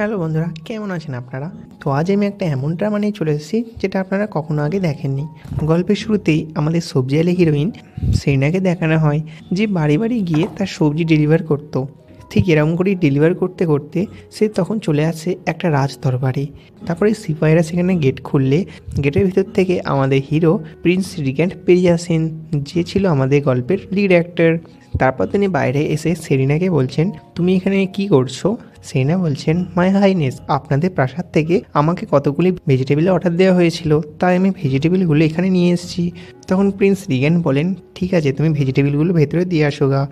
Hello বন্ধুরা, কেমন আছেন আপনারা? তো আজ আমি একটা এমন ড্রামা নিয়ে চলে এসেছি যেটা আপনারা কখনো আগে দেখেননি। গল্পের শুরুতেই আমাদের সবজি আলি হিরোইন সেরিনাকে দেখানো হয় যে বাড়ি বাড়ি গিয়ে তার সবজি ডেলিভার করতো। ঠিক এরকম করেই ডেলিভার করতে করতে সে তখন চলে আসে একটা রাজ দরবারে। তারপরে সিপাহীরা সেখানে গেট খুললে গেটের ভিতর থেকে আমাদের হিরো প্রিন্স রিগ্যান্ট বেরিয়ে আসেন, যে ছিল আমাদের গল্পের লিড অ্যাক্টর। তারপর তিনি বাইরে এসে সেরিনাকে বলছেন, তুমি এখানে কি করছো? সেরিনা বলছেন, মাই হাইনেস, আপনাদের প্রাসাদ থেকে আমাকে কতগুলি ভেজিটেবলের অর্ডার দেওয়া হয়েছিল, তাই আমি ভেজিটেবলগুলো এখানে নিয়ে এসেছি। তখন প্রিন্স রিগ্যান্ট বলেন, ঠিক আছে, তুমি ভেজিটেবলগুলো ভেতরে দিয়ে আসো গা।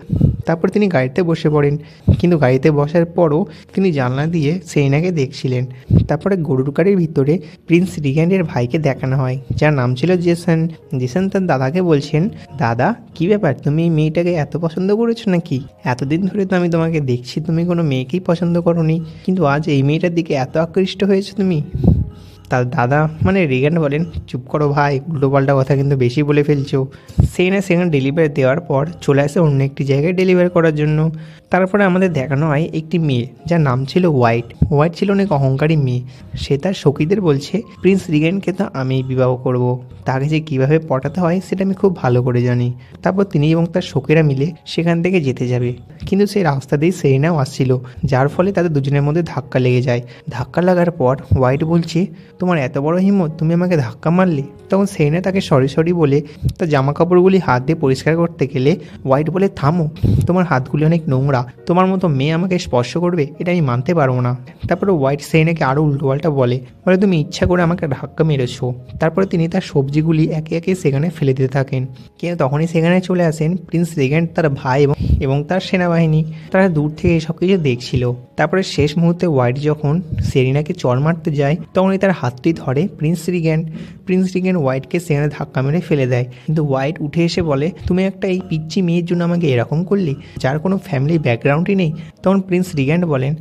তারপর তিনি গাড়িতে বসে পড়েন, কিন্তু গাড়িতে বসার পরও তিনি জানলা দিয়ে সেরিনাকে দেখছিলেন। তারপরে গরুর গাড়ির ভিতরে প্রিন্স রিগ্যান্টের ভাইকে দেখানো হয়, যার নাম ছিল জেসন। জেসন তার দাদাকে বলছেন, দাদা কী ব্যাপার, তুমি এই মেয়েটাকে এত পছন্দ করেছো নাকি? এতদিন ধরে তো আমি তোমাকে দেখছি তুমি কোনো মেয়েকেই পছন্দ করোনি, কিন্তু আজ এই মেয়েটার দিকে এত আকৃষ্ট হয়েছো তুমি। তার দাদা মানে রিগ্যান্ট বলেন, চুপ করো ভাই, উল্টোপাল্টা কথা কিন্তু বেশি বলে ফেলছো। সেখানে ডেলিভারি দেওয়ার পর চলে আসে অন্য একটি জায়গায় ডেলিভারি করার জন্য। তারপরে আমাদের দেখানো হয় একটি মেয়ে যার নাম ছিল হোয়াইট ছিল অনেক অহংকারী মেয়ে। সে তার সখীদের বলছে, প্রিন্স রিগ্যান্টকে তো আমি বিবাহ করব, তাকে যে কীভাবে পটাতে হয় সেটা আমি খুব ভালো করে জানি। তারপর তিনি এবং তার সখীরা মিলে সেখান থেকে যেতে যাবে, কিন্তু সেই রাস্তা দিয়ে সেরিনাও আসছিল, যার ফলে তাদের দুজনের মধ্যে ধাক্কা লেগে যায়। ধাক্কা লাগার পর হোয়াইট বলছে, তোমার এত বড় হিম্মত, তুমি আমাকে ধাক্কা মারলে? তখন সেরিনা তাকে সরি বলে তার জামা কাপড়গুলি হাত দিয়ে পরিষ্কার করতে গেলে হোয়াইট বলে, থামো, তোমার হাতগুলি অনেক নোংরা, তোমার মতো মেয়ে আমাকে স্পর্শ করবে এটা আমি মানতে পারবো না। তারপরে হোয়াইট সেরিনাকে আরও উল্টোপাল্টা বলে তুমি ইচ্ছা করে আমাকে ধাক্কা মেরেছো। তারপরে তিনি তার সবজিগুলি একে একে সেখানে ফেলে দিতে থাকেন, কিন্তু তখনই সেখানে চলে আসেন প্রিন্স রিগ্যান্ট, তার ভাই এবং তার সেনাবাহিনী। তারা দূর থেকে সব কিছু দেখছিল। তারপরে শেষ মুহূর্তে হোয়াইট যখন সেরিনাকে চড় মারতে যায়, তখনই তার হাতটি ধরে প্রিন্স রিগ্যান্ট হোয়াইটকে সেখানে ধাক্কা মেরে ফেলে দেয়। কিন্তু হোয়াইট উঠে এসে বলে, তুমি একটা এই পিচ্চি মেয়ের জন্য আমাকে এরকম করলি, যার কোনো ফ্যামিলি ব্যাকগ্রাউন্ডই নেই। তখন প্রিন্স রিগ্যান্ট বলেন,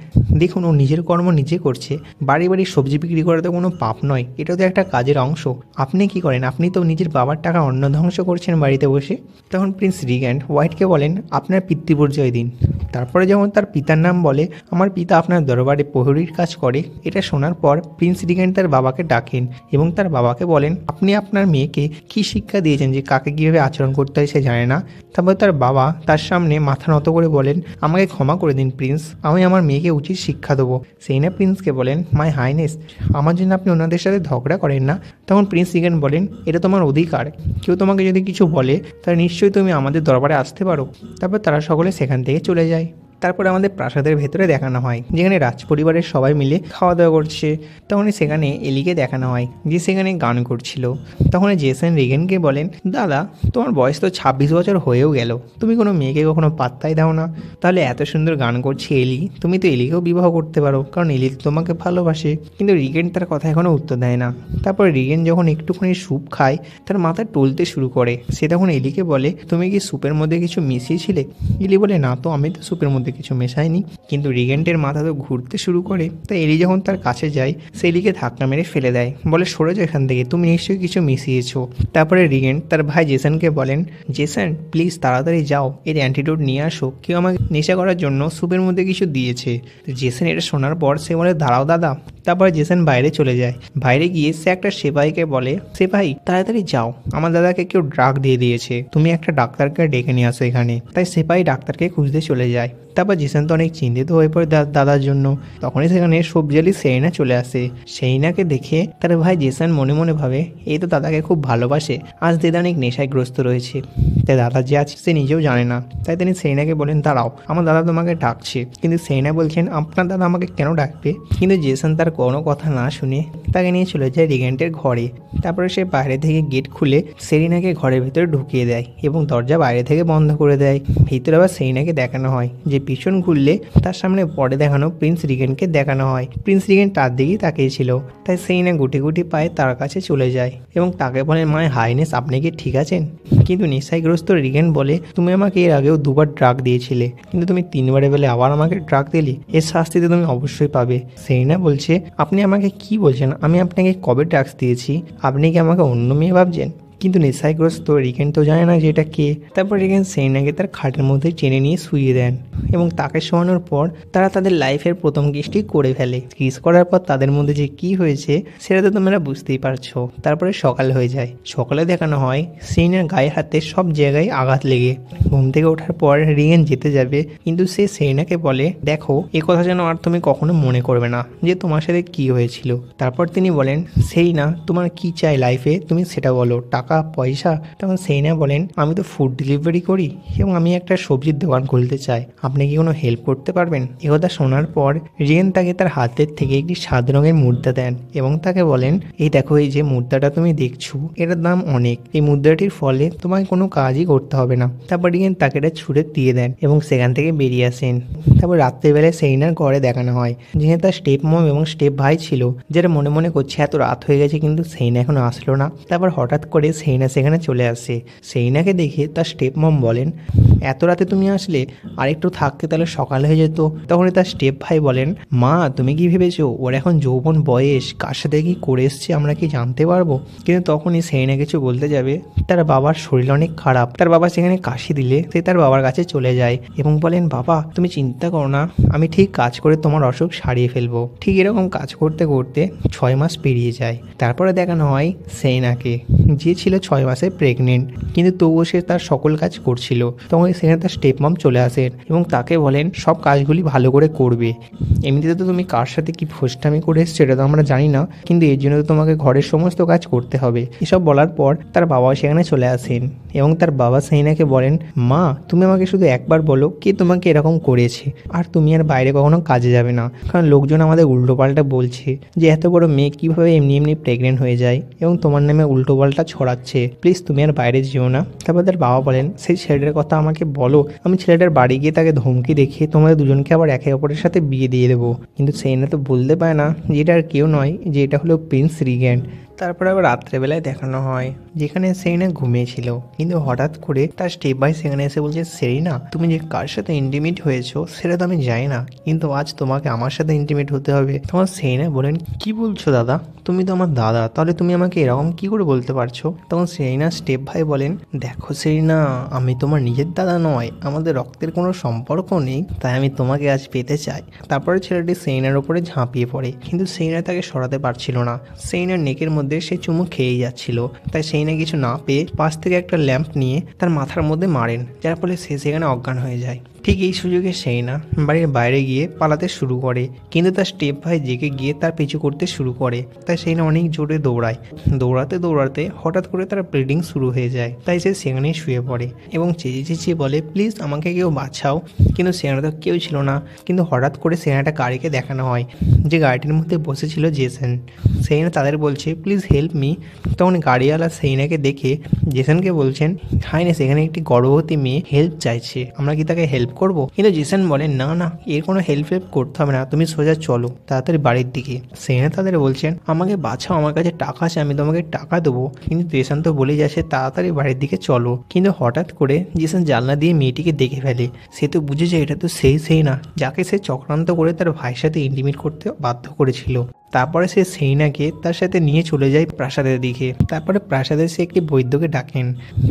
দেখুন, ও নিজের কর্ম নিজে করছে, বাড়ি বাড়ি সবজি বিক্রি করা তো কোনো পাপ নয়, এটা তো একটা কাজের অংশ। আপনি কি করেন? আপনি তো নিজের বাবার টাকা অন্ন ধ্বংস করছেন বাড়িতে বসে। তখন প্রিন্স রিগ্যান্ট হোয়াইটকে বলেন, আপনার পিতৃপরিচয় দিন। তারপরে যখন তার পিতার নাম বলে, আমার পিতা আপনার দরবারে প্রহরীর কাজ করে, এটা শোনার পর প্রিন্স রিগ্যান্ট তার বাবাকে ডাকেন এবং তার বাবাকে বলেন, আপনি আপনার মেয়েকে কি শিক্ষা দিয়েছেন যে কাকে কীভাবে আচরণ করতে হয় সে জানে না? তারপর তার বাবা তার সামনে মাথা নত করে বলেন, আমাকে ক্ষমা করে দিন প্রিন্স, আমি আমার মেয়েকে উচিত শিক্ষা দেবো। সেরিনা প্রিন্সকে বলেন, মাই হাইনেস, আমার জন্য আপনি ওনাদের সাথে ঝগড়া করেন না। তখন প্রিন্স রিগ্যান্ট বলেন, এটা তোমার অধিকার, কেউ তোমাকে যদি কিছু বলে তাহলে নিশ্চয়ই তুমি আমাদের দরবারে আসতে পারো। তারপর তারা সকলে সেখান থেকে চলে যায়। তারপরে আমাদের প্রাসাদের ভেতরে দেখানো হয় যেখানে রাজপরিবারের সবাই মিলে খাওয়া দাওয়া করছে। তখনই সেখানে এলিকে দেখানো হয় যে সেখানে গান করছিল। তখন জেসন রিগ্যান্টকে বলেন, দাদা তোমার বয়স তো 26 বছর হয়েও গেল, তুমি কোনো মেয়েকে কখনো পাত্তাই দাও না, তাহলে এত সুন্দর গান করছে এলি, তুমি তো এলিকেও বিবাহ করতে পারো, কারণ এলি তোমাকে ভালোবাসে। কিন্তু রিগ্যান্ট তার কথা এখনও উত্তর দেয় না। তারপর রিগ্যান্ট যখন একটুখানি স্যুপ খায় তার মাথা টলতে শুরু করে। সে তখন এলিকে বলে, তুমি কি স্যুপের মধ্যে কিছু মিশিয়েছিলে? এলি বলে, না তো, আমি তো স্যুপের মধ্যে কিছু মেশায়নি। কিন্তু রিগ্যান্টের মাথা তো ঘুরতে শুরু করে। তাই এলি যখন তার কাছে যায় সে এলিকে ধাক্কা মেরে ফেলে দেয়, বলে, সরে যাও এখান থেকে, তুমি নিশ্চয়ই কিছু মিশিয়েছো। তারপরে রিগ্যান্ট তার ভাই জেসনকে বলেন, জেসন প্লিজ তাড়াতাড়ি যাও, এর অ্যান্টিডোট নিয়ে আসো, কেউ আমাকে নেশা করার জন্য স্যুপের মধ্যে কিছু দিয়েছে। জেসন এটা শোনার পর সে বলে, দাঁড়াও দাদা। তারপরে জেসন বাইরে চলে যায়। বাইরে গিয়ে সে একটা সেপাহীকে বলে, সেপাহী তাড়াতাড়ি যাও, আমার দাদাকে কেউ ড্রাগ দিয়ে দিয়েছে, তুমি একটা ডাক্তারকে ডেকে নিয়ে আসো এখানে। তাই সেপাহী ডাক্তারকে খুঁজতে চলে যায়। তারপর জেসন তো অনেক চিন্তিত হয়ে পড়ে দাদার জন্য। তখনই সেখানে সবজি আলি সেরিনা চলে আসে। সেরিনাকে দেখে তার ভাই জেসন মনে মনে ভাবে, এই তো দাদাকে খুব ভালোবাসে, আজ দিদা অনেক নেশায় গ্রস্ত রয়েছে। তাই দাদা যে আছে সে নিজেও জানে না। তাই তিনি সেরিনাকে বলেন, দাঁড়াও, আমার দাদা তোমাকে ডাকছে। কিন্তু সেরিনা বলছেন, আপনার দাদা আমাকে কেন ডাকবে? কিন্তু জেসন তার কোনো কথা না শুনে তাকে নিয়ে চলে যায় রিগ্যান্টের ঘরে। তারপরে সে বাইরে থেকে গেট খুলে সেরিনাকে ঘরের ভেতরে ঢুকিয়ে দেয় এবং দরজা বাইরে থেকে বন্ধ করে দেয়। ভিতরে আবার সেরিনাকে দেখানো হয় যে পিছন ঘুরলে তার সামনে পরে দেখানো প্রিন্স রিগ্যান্টকে দেখানো হয়। প্রিন্স রিগ্যান্ট তার দিকেই তাকিয়েছিল। তাই সেরিনা গুটি গুটি পায়ে তার কাছে চলে যায় এবং তাকে বলে, মাই হাইনেস, আপনি কি ঠিক আছেন? কিন্তু নেশাগ্রস্ত রিগ্যান্ট বলে, তুমি আমাকে এর আগেও 2বার ড্রাগ দিয়েছিলে, কিন্তু তুমি 3বারে বলে আবার আমাকে ড্রাগ দিলি, এর শাস্তি তো তুমি অবশ্যই পাবে। সেরিনা বলছে, আপনি আমাকে কি বলছেন? আমি আপনাকে কবে ড্রাগস দিয়েছি? আপনি কি আমাকে অন্য মেয়ে ভাবছেন? কিন্তু নেশাগ্রস্ত রিগেন তো জানে না যে এটা কে। তারপর রিগেন সেইনাকে তার খাটের মধ্যে টেনে নিয়ে শুইয়ে দেন এবং তাকে শোয়ানোর পর তারা তাদের লাইফের প্রথম কিসটি করে ফেলে। কিস করার পর তাদের মধ্যে যে কি হয়েছে সেটা তো তোমরা বুঝতেই পারছো। তারপরে সকাল হয়ে যায়। সকালে দেখানো হয় সেইনার গায়ে হাতে সব জায়গায় আঘাত লেগে। ঘুম থেকে ওঠার পর রিগেন যেতে যাবে, কিন্তু সে সেইনাকে বলে, দেখো এ কথা যেন আর তুমি কখনো মনে করবে না যে তোমার সাথে কি হয়েছিল। তারপর তিনি বলেন, সেইনা তোমার কি চাই লাইফে, তুমি সেটা বলো, টাকা পয়সা? তখন সেইনা বলেন, আমি তো ফুড ডেলিভারি করি এবং আমি একটা সবজির দোকান খুলতে চাই, আপনি কি কোনো হেল্প করতে পারবেন? একথা শোনার পর রিগেন তাকে তার হাতের থেকে একটি সাদা রঙের মুদ্রা দেন এবং তাকে বলেন, এই দেখো এই যে মুদ্রাটা তুমি দেখছো এটার দাম অনেক, এই মুদ্রাটির ফলে তোমায় কোনো কাজই করতে হবে না। তারপর রিগেন তাকে এটা ছুঁড়ে দিয়ে দেন এবং সেখান থেকে বেরিয়ে আসেন। তারপর রাত্রেবেলায় সেইনার ঘরে দেখানো হয় যেখানে তার স্টেপ মম এবং স্টেপ ভাই ছিল, যেটা মনে মনে করছে এত রাত হয়ে গেছে কিন্তু সেইনা এখনো আসলো না। তারপর হঠাৎ করে সেইনা সেখানে চলে আসে। সেইনাকে দেখে তার স্টেপ মম বলেন, এত রাতে তুমি আসলে, আর একটু থাকতে তাহলে সকাল হয়ে যেত। তখনই তার স্টেপ ভাই বলেন, মা তুমি কি ভেবেছো ওর এখন যৌবন বয়স, কার সাথে কি করে এসছে আমরা কি জানতে পারবো? কিন্তু তখনই সেইনা কিছু বলতে যাবে, তার বাবার শরীর অনেক খারাপ। তার বাবা সেখানে কাশি দিলে সে তার বাবার কাছে চলে যায় এবং বলেন, বাবা তুমি চিন্তা করো না, আমি ঠিক কাজ করে তোমার অসুখ সারিয়ে ফেলবো। ঠিক এরকম কাজ করতে করতে 6 মাস পেরিয়ে যায়। তারপরে দেখানো হয় সেইনাকে, যে ছিল 6 মাসে প্রেগনেন্ট, কিন্তু তবুও সে তার সকল কাজ করছিল। তখন সেখানে তার স্টেপ মম চলে আসেন এবং তাকে বলেন সব কাজগুলি ভালো করে করবে। এমনিতে তো তুমি কার সাথে কি ফোস্টামি করে এসছো এটা তো আমরা জানি না, কিন্তু এর জন্য তো তোমাকে ঘরের সমস্ত কাজ করতে হবে। এসব বলার পর তার বাবাও সেখানে চলে আসেন এবং তার বাবা সেইনাকে বলেন, মা তুমি আমাকে শুধু একবার বলো কে তোমাকে এরকম করেছে, আর তুমি আর বাইরে কখনো কাজে যাবে না, কারণ লোকজন আমাদের উল্টোপাল্টা বলছে যে এত বড় মেয়ে কিভাবে এমনি এমনি প্রেগনেন্ট হয়ে যায় এবং তোমার নামে উল্টোপাল্টা ছড়াচ্ছে, প্লিজ তুমি আর বাইরে যেও না। তারপর তার বাবা বলেন, সেই ছেলেটার কথা আমাকে বলো, আমি ছেলেটার বাড়ি গিয়ে তাকে ধমকি দেখে তোমাদের দুজনকে আবার একে অপরের সাথে বিয়ে দিয়ে দেবো। কিন্তু সেইনা তো বলতে পারে না যে এটা আর কেউ নয়, যে এটা হলো প্রিন্স রিগেন। তারপর আবার রাত্রেবেলায় দেখানো হয় যেখানে সেইনা ঘুমিয়েছিল, কিন্তু হঠাৎ করে তার স্টেপ বাই সেখানে এসে বলছে, সেইনা তুমি যে কার সাথে ইন্টিমেট হয়েছো সেটা তো আমি জানি না, কিন্তু আজ তোমাকে আমার সাথে ইন্টিমেট হতে হবে। তখন সেইনা বলেন, কি বলছো দাদা, তুমি তো আমার দাদা, তাহলে তুমি আমাকে এরকম কি করে বলতে পারছো? তখন সেইনা স্টেপ ভাই বলেন, দেখো সেইনা, আমি তোমার নিজের দাদা নয়, আমাদের রক্তের কোনো সম্পর্ক নেই, তাই আমি তোমাকে আজ পেতে চাই। তারপরে ছেলেটি সেইনার উপরে ঝাঁপিয়ে পড়ে, কিন্তু সেইনা তাকে সরাতে পারছিল না। সেইনার নেকের মধ্যে সে চুমু খেয়েই যাচ্ছিল, তাই সেইনা কিছু না পেয়ে পাশ থেকে একটা ল্যাম্প নিয়ে তার মাথার মধ্যে মারেন, যার ফলে সে সেখানে অজ্ঞান হয়ে যায়। ঠিক এই সুযোগে সেইনা বাড়ির বাইরে গিয়ে পালাতে শুরু করে, কিন্তু তার স্টেপ ভাই জেগে গিয়ে তার পিছু করতে শুরু করে। তাই সেইনা অনেক জোরে দৌড়ায়। দৌড়াতে দৌড়াতে হঠাৎ করে তার ব্লিডিং শুরু হয়ে যায়, তাই সে সেখানেই শুয়ে পড়ে এবং চেঁচিয়ে চেঁচিয়ে বলে, প্লিজ আমাকে কেউ বাঁচাও। কিন্তু সেখানে তো কেউ ছিল না। কিন্তু হঠাৎ করে সেখানে একটা গাড়িকে দেখানো হয়, যে গাড়িটির মধ্যে বসেছিল জেসন। সেইনা তাদের বলছে, প্লিজ হেল্প মি। তখন গাড়িওয়ালা সেইনাকে দেখে জেসনকে বলছেন, হাইনে সেখানে একটি গর্ভবতী মেয়ে হেল্প চাইছে, আমরা কি তাকে হেল্প করব? কিন্তু জেসন বলেন, না না, এর কোনো হেল্প করতে হবে না, তুমি সোজা চলো তাড়াতাড়ি বাড়ির দিকে। সেইনা তাদের বলছেন, আমাকে বাঁচাও, আমার কাছে টাকা আছে, আমি তোমাকে টাকা দেবো। কিন্তু জেসন তো বলে যাচ্ছে তাড়াতাড়ি বাড়ির দিকে চলো। কিন্তু হঠাৎ করে জেসন জানলা দিয়ে মেয়েটিকে দেখে ফেলে। সে তো বুঝে যায় এটা তো সেইনা, যাকে সে চক্রান্ত করে তার ভাইয়ের সাথে ইন্টিমেট করতে বাধ্য করেছিল। তারপরে সে সেইনাকে তার সাথে নিয়ে চলে যায় প্রাসাদের দিকে। তারপরে প্রাসাদে সে একটি বৈদ্যকে ডাকেন।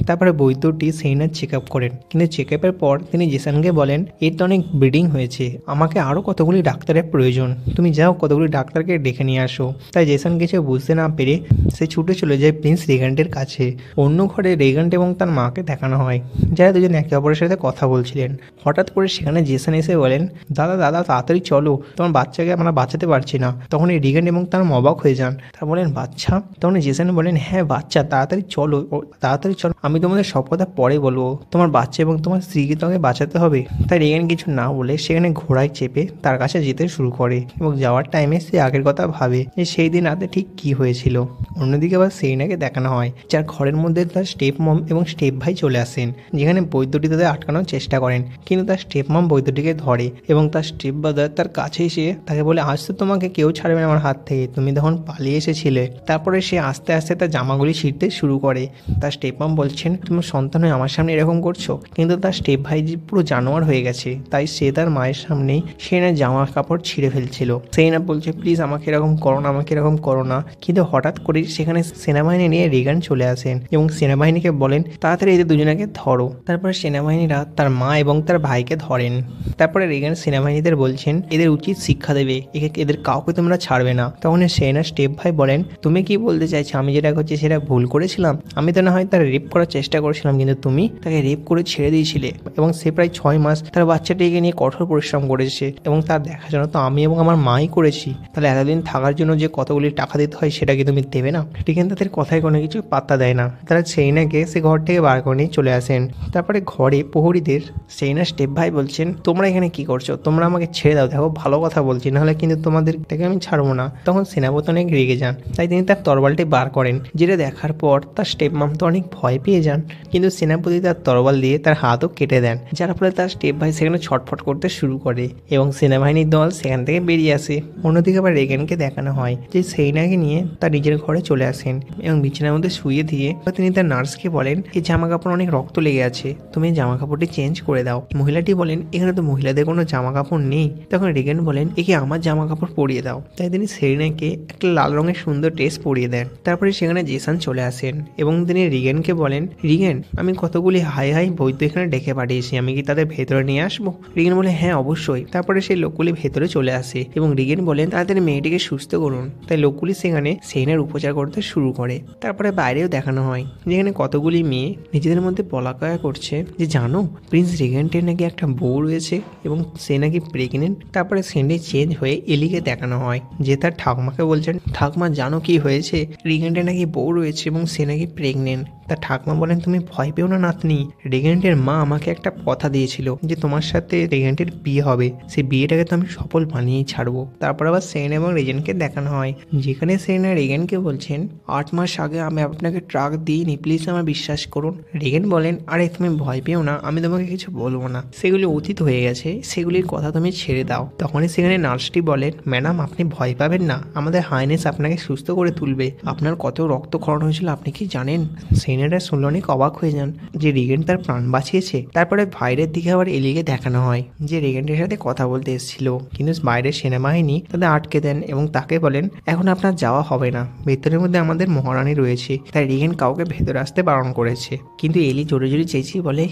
তারপরে বৈদ্যটি সেইনার চেক আপ করেন, কিন্তু চেক আপের পর তিনি জেসনকে বলেন, এর তো অনেক ব্লিডিং হয়েছে, আমাকে আরও কতগুলি ডাক্তারের প্রয়োজন, তুমি যাও কতগুলি ডাক্তারকে ডেকে নিয়ে আসো। তাই জেসন কিছু বুঝতে না পেরে সে ছুটে চলে যায় প্রিন্স রেগান্টের কাছে। অন্য ঘরে রেগান্ট এবং তার মাকে দেখানো হয়, যারা দুজন একে অপরের সাথে কথা বলছিলেন। হঠাৎ করে সেখানে জেসন এসে বলেন, দাদা দাদা তাড়াতাড়ি চলো, তোমার বাচ্চাকে আমরা বাঁচাতে পারছি না। তখন এই রিগেন এবং তার অবাক হয়ে যান, তারা বলেন, বাচ্চা? তখন জেসন বলেন, হ্যাঁ বাচ্চা, তাড়াতাড়ি চলো, তাড়াতাড়ি চলো, আমি তোমাদের সব কথা পরে বলবো, তোমার বাচ্চা এবং তোমার স্ত্রীকে তোমাকে বাঁচাতে হবে। তাই রেগান কিছু না বলে সেখানে ঘোড়ায় চেপে তার কাছে যেতে শুরু করে এবং যাওয়ার টাইমে সে আগের কথা ভাবে যে সেই দিন রাতে ঠিক কি হয়েছিল। অন্যদিকে আবার সেইনাকে দেখানো হয়, যার ঘরের মধ্যে তার স্টেপ মম এবং স্টেপ ভাই চলে আসেন, যেখানে বৈদ্যটি তাদের আটকানোর চেষ্টা করেন। কিন্তু তার স্টেপ মম বৈদ্যটিকে ধরে এবং তার স্টেপ ব্রাদার তার কাছে এসে তাকে বলে, আজ তো তোমাকে কেউ ছাড়বে না আমার হাত থেকে, তুমি তখন পালিয়ে এসেছিলে। তারপরে সে আস্তে আস্তে তার জামাগুলি ছিঁড়তে শুরু করে। তার স্টেপ মাম বলছেন, তোমার সন্তান হয়ে আমার সামনে এরকম করছো। কিন্তু তার স্টেপ ভাই পুরো জানোয়ার হয়ে গেছে, তাই সে তার মায়ের সামনেই সেনার জামা কাপড় ছিঁড়ে ফেলছিল। সেনা বলছে, প্লিজ আমাকে এরকম করো না, আমাকে এরকম করো না। কিন্তু হঠাৎ করে সেখানে সেনাবাহিনী নিয়ে রিগান চলে আসেন এবং সেনাবাহিনীকে বলেন, তাড়াতাড়ি এদের দুজনকে ধরো। তারপরে সেনাবাহিনীরা তার মা এবং তার ভাইকে ধরেন। তারপরে রিগান সেনাবাহিনীদের বলছেন, এদের উচিত শিক্ষা দেবে, এদের কাউকে তোমরা ছাড়বে না। তখন সেনা স্টেপ ভাই বলেন, তুমি কি বলতে চাইছো? আমি যেটা করছি সেটা ভুল করেছিলাম? আমি তো না হয় তার রেপ করার চেষ্টা করেছিলাম, কিন্তু তুমি তাকে রেপ করে ছেড়ে দিয়েছিলে এবং সে প্রায় 6 মাস তার বাচ্চাটিকে নিয়ে কঠোর পরিশ্রম করেছে এবং তার দেখাশোনা তো আমি এবং আমার মাই করেছি। তাহলে এতদিন থাকার জন্য যে কতগুলি টাকা দিতে হয় সেটা কি তুমি দেবে না? রিগান তাদের কথায় কোনো কিছু পাত্তা দেয় না। তারা সেইনাকে সে ঘর থেকে বার করে নিয়ে চলে আসেন। তারপরে ঘরে প্রহরীদের সেইনা স্টেপ ভাই বলছেন, তোমরা এখানে কি করছো? তোমরা আমাকে ছেড়ে দাও, দেখো ভালো কথা বলছি, নাহলে কিন্তু তোমাদেরটাকে আমি ছাড়বো না। তখন সেনাপতি অনেক রেগে যান, তাই তিনি তার তরবালটি বার করেন, যেটা দেখার পর তার স্টেপ মাম তো অনেক ভয় পেয়ে যান। কিন্তু সেনাপতি তার তরবাল দিয়ে তার হাতও কেটে দেন, যার ফলে তার স্টেপ ভাই সেখানে ছটফট করতে শুরু করে এবং সেনাবাহিনীর দল সেখান থেকে বেরিয়ে আসে। অন্যদিকে আবার রেগেনকে দেখানো হয় যে সেইনাকে নিয়ে তার নিজের ঘরে চলে আসেন এবং বিছানার মধ্যে শুয়ে দিয়ে তিনি তার নার্সকে বলেন, এই জামা কাপড় অনেক রক্ত লেগে আছে, তুমি জামা কাপড়টি চেঞ্জ করে দাও। মহিলাটি বলেন, এখানে তো মহিলাদের কোনো জামা কাপড় নেই। তখন রেগেন বলেন, একে আমার জামা কাপড় পরিয়ে দাও। তাই তিনি সেরিনাকে একটা লাল রঙের সুন্দর ড্রেস পরিয়ে দেন। তারপরে সেখানে জেসন চলে আসেন এবং তিনি রিগেনকে বলেন, রিগেন, আমি কতগুলি হাই হাই বৈদ্য এখানে ডেকে পাঠিয়েছি, আমি কি তাদের ভেতরে নিয়ে আসবো? রিগেন বলে, হ্যাঁ অবশ্যই। তারপরে সেই লোকগুলি ভেতরে চলে আসে এবং রিগেন বলেন, তাড়াতাড়ি মেয়েটিকে সুস্থ করুন। তাই লোকগুলি সেখানে সেইনার উপচার করতে শুরু করে। তারপরে বাইরেও দেখানো হয় যেখানে কতগুলি মেয়ে নিজেদের মধ্যে বলাকয়া করছে যে, জানো প্রিন্স রিগেন্টের নাকি একটা বউ রয়েছে এবং সে নাকি প্রেগনেন্ট। তারপরে সিনটি চেঞ্জ হয়ে এলিকে দেখানো হয় যে তার ঠাকুমাকে বলছেন, ঠাকুমা জানো কি হয়েছে? রিগেন্টের নাকি বউ রয়েছে এবং সে নাকি প্রেগনেন্ট। তার ঠাকুমা বলেন, তুমি ভয় পেও না নাতনি, রেগেন্টের মা আমাকে একটা কথা দিয়েছিল যে তোমার সাথে রেগেন্টের বিয়ে হবে, সেই বিয়েটাকে তো আমি সফল বানিয়েই ছাড়বো। তারপর আবার সেন এবং রেজেনকে দেখানো হয় যেখানে সেন আর রেগেনকে বলছেন, 8 মাস আগে আমি আপনাকে ট্রাক দিইনি, প্লিজ আমার বিশ্বাস করুন। রেগেন বলেন, আরে তুমি ভয় পেও না, আমি তোমাকে কিছু বলবো না, সেগুলি অতীত হয়ে গেছে, সেগুলির কথা তুমি ছেড়ে দাও। তখনই সেখানে নার্সটি বলেন, ম্যাডাম আপনি ভয় পাবেন না, আমাদের হাইনেস আপনাকে সুস্থ করে তুলবে। আপনার কত রক্তক্ষরণ হয়েছিল আপনি কি জানেন? সেনেটা শুনলে অনেক অবাক হয়ে যান যে রিগেন্ট তার প্রাণ বাঁচিয়েছে। তারপরে বাইরের দিকে আবার এলিকে দেখানো হয় যে রিগেন্টের সাথে কথা বলতে এসেছিল, কিন্তু বাইরের সেনাবাহিনী তাদের আটকে দেন এবং তাকে বলেন, এখন আপনার যাওয়া হবে না, ভেতরের মধ্যে আমাদের মহারানী রয়েছে, তাই রিগেন্ট কাউকে ভেতরে আসতে বারণ করেছে। কিন্তু এলি জোরে জোরে চেঁচিয়ে বলে,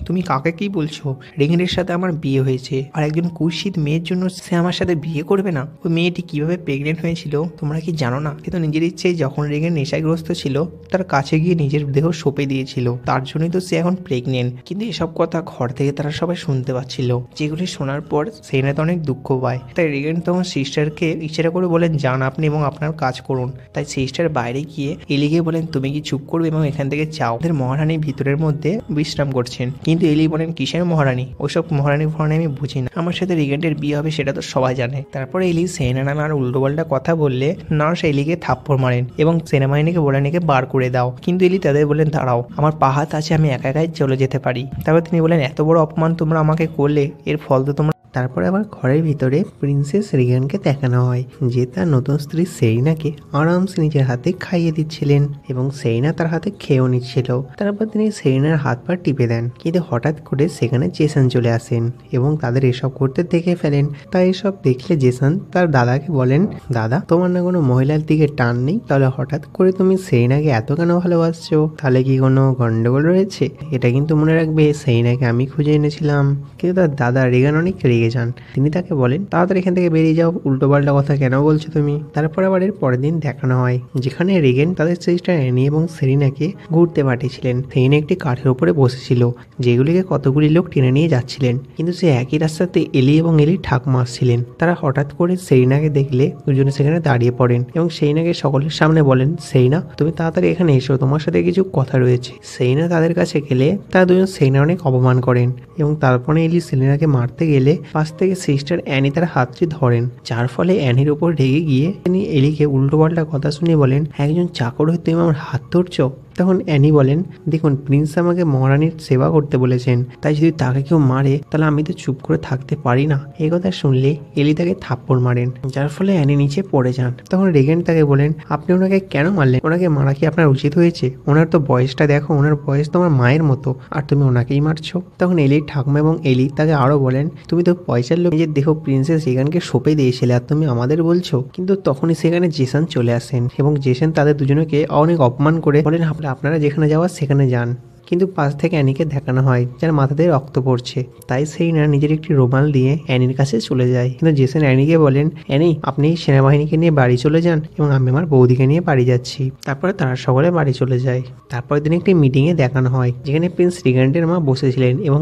তুমি কাকে কি বলছো? রিগেন্টের সাথে আমার বিয়ে হয়েছে, আর একজন কুৎসিত মেয়ের জন্য সে আমার সাথে বিয়ে করবে না? ওই মেয়েটি কিভাবে প্রেগনেন্ট হয়েছিল তোমরা কি জানো না? কিন্তু নিজের ইচ্ছে যখন রিগেন্ট নেশাগ্রস্ত ছিল তার কাছে গিয়ে নিজের দেহ সঁপে দিয়েছিল, তার জন্যই তো সে এখন প্রেগনেন্ট। কিন্তু এসব কথা ঘর থেকে তারা সবাই শুনতে পাচ্ছিল, যেগুলি শোনার পর সেনা তো অনেক দুঃখ পায়। তাই রিগেন্ট তখন সিস্টারকে ইচ্ছা করে বলেন, যান আপনি এবং আপনার কাজ করুন। তাই সিস্টার বাইরে গিয়ে এলিকে বলেন, তুমি কি চুপ করবে এবং এখান থেকে যাও, ওদের মহারানী ভিতরের মধ্যে বিশ্রাম করছেন। কিন্তু এলি বলেন, কিসের মহারানী? ওইসব মহারানী ফহারানি আমি বুঝি না, আমার সাথে রিগেন্টের বিয়ে হবে সেটা তো সবাই জানে। তারপরে এলি সেনা নামে আর উল্টোপাল্টা কথা বললে নার্স এলিকে থাপ্পড় মারেন এবং সেনাবাহিনীকে বলেন একে বার করে দাও। কিন্তু এলি তাদের বলেন, দাঁড়াও, আমার পা হাত আছে, আমি একা একাই চলে যেতে পারি। তারপর তিনি বলেন, এত বড় অপমান তোমরা আমাকে করলে, এর ফল তো তোমরা। তারপরে আবার ঘরের ভিতরে প্রিন্সেস রিগানকে দেখানো হয় যে তার নতুন স্ত্রী সেইনাকে আরামসে নিজের হাতে খাইয়ে দিচ্ছিলেন এবং সেইনা তার হাতে খেয়েও নিচ্ছিল। তারপর তিনি সেইনার হাত পা টিপে দেন, কিন্তু হঠাৎ করে সেখানে জেসন চলে আসেন এবং তাদের এসব করতে দেখে ফেলেন। তাই এসব দেখলে জেসন তার দাদাকে বলেন, দাদা তোমার না কোনো মহিলার দিকে টান নেই, তাহলে হঠাৎ করে তুমি সেইনাকে এত কেন ভালোবাসছো? তাহলে কি কোনো গন্ডগোল রয়েছে? এটা কিন্তু মনে রাখবে, সেইনাকে আমি খুঁজে এনেছিলাম। কিন্তু তার দাদা রিগান অনেক রেগে যান। তিনি তাকে বলেন, তাড়াতাড়ি এখান থেকে বেরিয়ে যাও, উল্টো পাল্টা কথা কেন বলছো তুমি? তারপর আবার এর পরের দিন দেখানো হয় যেখানে রিগেন তাদের সিস্টার অ্যানি এবং সেরিনাকে ঘুরতে পাঠিয়েছিলেন। সেরিনা একটি কাঠের উপরে বসেছিল, যেগুলিকে কতগুলি লোক টেনে নিয়ে যাচ্ছিলেন। কিন্তু সে একই রাস্তাতে এলি এবং এলি ঠাকুমা আসছিলেন। তারা হঠাৎ করে সেরিনাকে দেখলে দুজনে সেখানে দাঁড়িয়ে পড়েন এবং সেরিনাকে সকলের সামনে বলেন, সেরিনা তুমি তাড়াতাড়ি এখানে এসো, তোমার সাথে কিছু কথা রয়েছে। সেরিনা তাদের কাছে গেলে তারা দুজন সেরিনা অনেক অপমান করেন এবং তারপরে এলি সেরিনাকে মারতে গেলে পাশ থেকে সিস্টার অ্যানি তার হাতটি ধরেন, যার ফলে অ্যানির উপর রেগে গিয়ে তিনি এলিকে উল্টোপাল্টা কথা শুনে বলেন, একজন চাকর হয়ে তুমি আমার হাত ধরছো? তখন অ্যানি বলেন, দেখুন প্রিন্স আমাকে মহারানীর সেবা করতে বলেছেন, তাই যদি তাকে কেউ মারে তাহলে আমি তো চুপ করে থাকতে পারি না। এই কথা শুনলে এলি তাকে থাপ্পড় মারেন, যার ফলে অ্যানি নিচে পড়ে যান। তখন রেগেন্ট তাকে বলেন, আপনি ওনাকে কেন মারলেন? ওনাকে মারা কি আপনার উচিত হয়েছে? ওনার তো বয়সটা দেখো, ওনার বয়স তোমার মায়ের মতো, আর তুমি ওনাকেই মারছো। তখন এলির ঠাকুমা এবং এলি তাকে আরো বলেন, তুমি তো পয়সার লোক, নিজের দেহ প্রিন্সেস রেগানকে সঁপে দিয়েছিলে আর তুমি আমাদের বলছো। কিন্তু তখনই সেখানে জেসন চলে আসেন এবং জেসন তাদের দুজনকে অনেক অপমান করে বলেন, আপনারা যেখানে যাওয়ার সেখানে যান। কিন্তু পাশ থেকে অ্যানিকে দেখানো হয় যার মাথা দিয়ে রক্ত পড়ছে, তাই সেরিনা নিজের একটি রুমাল দিয়ে অ্যানির কাছে চলে যায়। কিন্তু জেসন অ্যানিকে বলেন, অ্যানি আপনি সেনাবাহিনীকে নিয়ে বাড়ি চলে যান এবং আমি আমার বৌদিকে নিয়ে বাড়ি যাচ্ছি। তারপরে তারা সকলে বাড়ি চলে যায়। তারপরের দিন একটি মিটিংয়ে দেখানো হয় যেখানে প্রিন্স রিগ্যান্টের মা বসেছিলেন এবং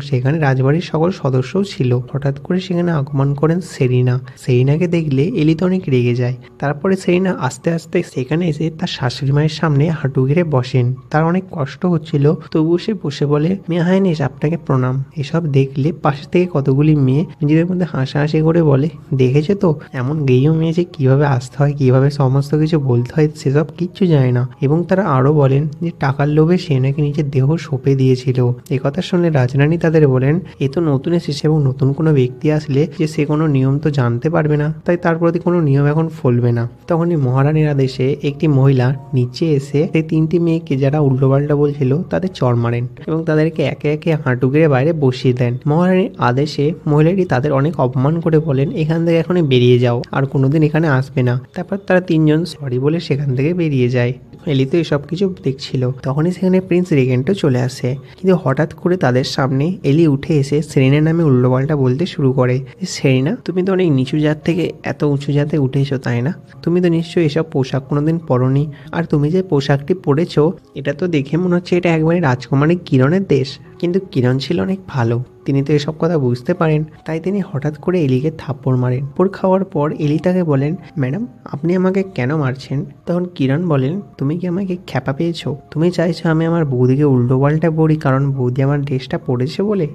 সেখানে রাজবাড়ির সকল সদস্যও ছিল। হঠাৎ করে সেখানে আগমন করেন সেরিনা। সেরিনাকে দেখলে এলি তো অনেক রেগে যায়। তারপরে সেরিনা আস্তে আস্তে সেখানে এসে তার শাশুড়ি মায়ের সামনে হাঁটু ঘিরে বসেন। তার অনেক কষ্ট হচ্ছিল, তবুও সে বসে বলে, মেয়ে হাইনেস আপনাকে প্রণাম। এসব দেখলে পাশে থেকে কতগুলি মেয়ে নিজেদের মধ্যে হাসাহাসি করে বলে, দেখেছো তো এমন গেইও মেয়ে যে কিভাবে আসতে হয়, কিভাবে সমস্ত কিছু বলতে হয় সেসব কিচ্ছু জানে না। এবং তারা আরো বলেন যে টাকার লোভে সে নাকি নিজের দেহ সঁপে দিয়েছিল। এ কথা শুনে রাজরানী তাদের বলেন, এ তো নতুন এসেছে এবং নতুন কোনো ব্যক্তি আসলে যে সে কোনো নিয়ম তো জানতে পারবে না, তাই তার প্রতি কোনো নিয়ম এখন ফলবে না। তখনই মহারানীর আদেশে একটি মহিলা নিচে এসে সেই তিনটি মেয়েকে যারা উল্টোপাল্টা বলছিল তাদের চড় মারেন এবং তাদেরকে একে একে হাঁটু গেড়ে বাইরে বসিয়ে দেন। মহারানীর আদেশে মহিলাটি তাদের অনেক অপমান করে বলেন, এখান থেকে এখনই বেরিয়ে যাও, আর কোনোদিন এখানে আসবে না। তারপর তারা তিনজন সরি বলে সেখান থেকে বেরিয়ে যায়। এলি তো এসব কিছু দেখছিল। তখনই সেখানে প্রিন্স রেগেন্টও চলে আসে, কিন্তু হঠাৎ করে তাদের সামনে এলি উঠে এসে সেরিনার নামে উল্টোপাল্টা বলতে শুরু করে। সেরিনা, তুমি তো অনেক নিচু জাত থেকে এত উঁচু জাতে উঠেছো তাই না? তুমি তো নিশ্চয়ই এসব পোশাক কোনোদিন পরনি, আর তুমি যে পোশাকটি পরেছো এটা তো দেখে মনে হচ্ছে এটা একবারে রাজকুমারী কিরণের দেশ। কিন্তু কিরণ ছিল অনেক ভালো, তিনি তো এসব কথা বুঝতে পারেন, তাই তিনি হঠাৎ করে এলিকে থাপ্পড় মারেন। থাপ্পড় খাওয়ার পর এলি তাকে বলেন, ম্যাডাম আপনি আমাকে কেন মারছেন? তখন কিরণ বলেন, তুমি কি আমাকে খ্যাপা পেয়েছো? তুমি চাইছো আমি আমার বৌদিকে উল্টো পাল্টা পড়ি কারণ বৌদি আমার ড্রেসটা পরেছে বলে?